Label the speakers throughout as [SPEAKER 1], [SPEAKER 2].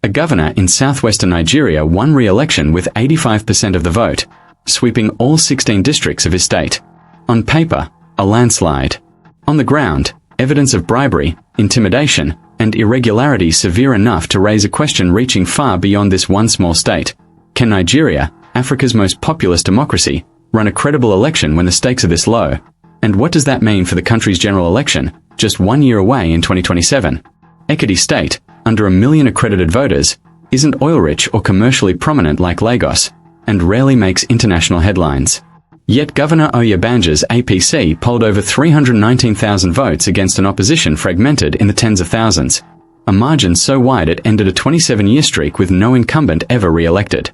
[SPEAKER 1] A governor in southwestern Nigeria won re-election with 85% of the vote, sweeping all 16 districts of his state. On paper, a landslide. On the ground, evidence of bribery, intimidation, and irregularity severe enough to raise a question reaching far beyond this one small state. Can Nigeria, Africa's most populous democracy, run a credible election when the stakes are this low? And what does that mean for the country's general election, just 1 year away in 2027? Ekiti State, under 1 million accredited voters, isn't oil-rich or commercially prominent like Lagos, and rarely makes international headlines. Yet Governor Oyebanji's APC polled over 319,000 votes against an opposition fragmented in the tens of thousands, a margin so wide it ended a 27-year streak with no incumbent ever re-elected.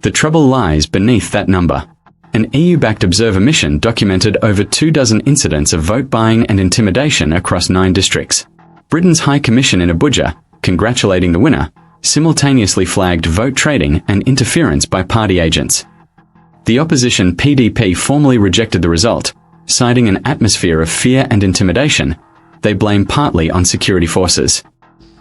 [SPEAKER 1] The trouble lies beneath that number. An EU-backed observer mission documented over 24 incidents of vote buying and intimidation across 9 districts. Britain's High Commission in Abuja, congratulating the winner, simultaneously flagged vote trading and interference by party agents. The opposition PDP formally rejected the result, citing an atmosphere of fear and intimidation. They blame partly on security forces.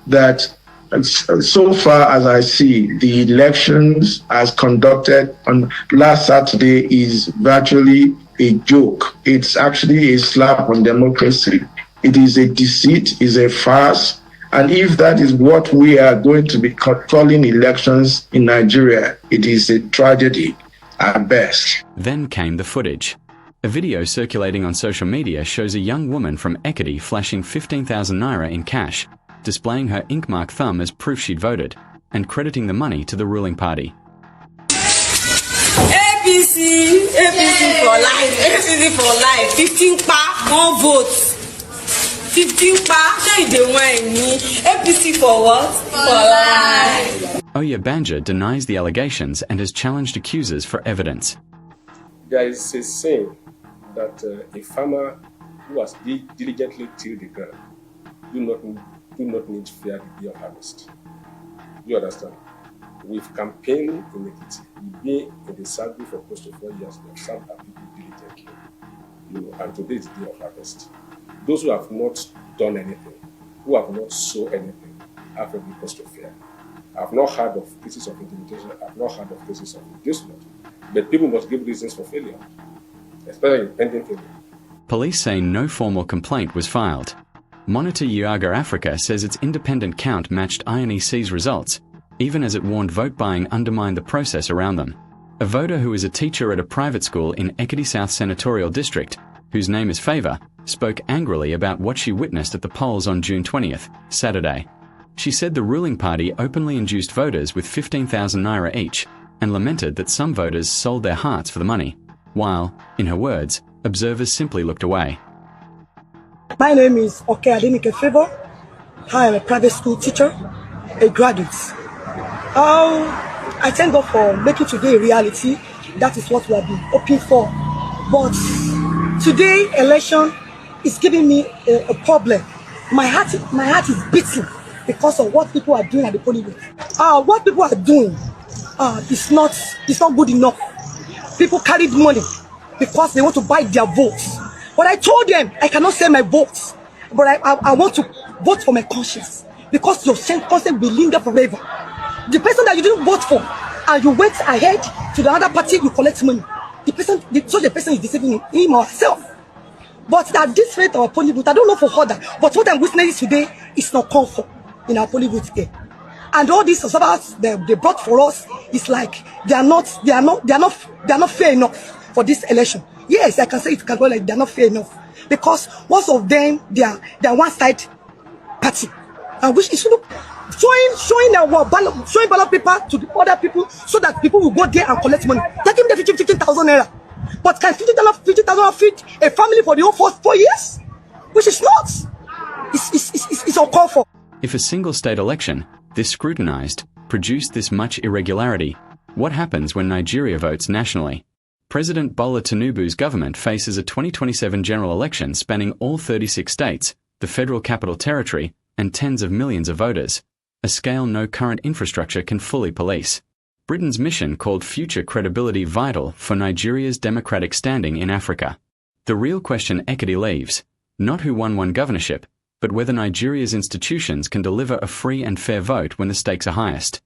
[SPEAKER 2] That so far as I see, the elections as conducted on last Saturday is virtually a joke. It's actually a slap on democracy. It is a deceit, is a farce. And if that is what we are going to be calling elections in Nigeria, it is a tragedy at best.
[SPEAKER 1] Then came the footage. A video circulating on social media shows a young woman from Ekiti flashing 15,000 naira in cash, displaying her ink-marked thumb as proof she'd voted, and crediting the money to the ruling party.
[SPEAKER 3] APC for life, APC for life, 15 pa, more votes. 15 pa, APC for what? For life.
[SPEAKER 1] Oyebanji denies the allegations and has challenged accusers for evidence.
[SPEAKER 4] There is a saying that a farmer who has diligently tilled the ground do not need fear the day of harvest. You understand? We've campaigned in Ekiti. We've been in the circle for close to 4 years. We have served our people diligently. And today is the day of harvest. Those who have not done anything, who have not sown anything, have every cause to fear. I have not heard of cases of intimidation. I have not heard of cases of inducement. But people must give reasons for failure, especially pending failure.
[SPEAKER 1] Police say no formal complaint was filed. Monitor Yaga Africa says its independent count matched INEC's results, even as it warned vote buying undermined the process around them. A voter who is a teacher at a private school in Ekiti South Senatorial District, whose name is Favour, spoke angrily about what she witnessed at the polls on June 20th, Saturday. She said the ruling party openly induced voters with 15,000 naira each, and lamented that some voters sold their hearts for the money, while, in her words, observers simply looked away.
[SPEAKER 5] My name is Adenike Favour. I am a private school teacher, a graduate. I thank God for making today a reality. That is what we have been hoping for. But today election is giving me a problem. My heart is beating because of what people are doing at the polling booth. What people are doing is not good enough. People carried money because they want to buy their votes. But I told them I cannot sell my votes, but I want to vote for my conscience, because your conscience will linger forever. The person that you didn't vote for and you went ahead to the other party, you collect money. The person is deceiving him or herself. But at this rate, our polling booth, I don't know for further, but what I'm witnessing today is not comfort in our polling booth here. And all these observers they brought for us is like they are not fair enough for this election. Yes, I can say it can go like they are not fair enough, because most of them they are one side party, and which is showing ballot paper to the other people so that people will go there and collect money. Taking the 15,000 naira. But can 50,000 feed a family for the whole 4 years? Which is not. It's uncalled for.
[SPEAKER 1] If a single state election, this scrutinized, produced this much irregularity, what happens when Nigeria votes nationally? President Bola Tinubu's government faces a 2027 general election spanning all 36 states, the Federal Capital Territory, and tens of millions of voters, a scale no current infrastructure can fully police. Britain's mission called future credibility vital for Nigeria's democratic standing in Africa. The real question Ekiti leaves, not who won one governorship, but whether Nigeria's institutions can deliver a free and fair vote when the stakes are highest.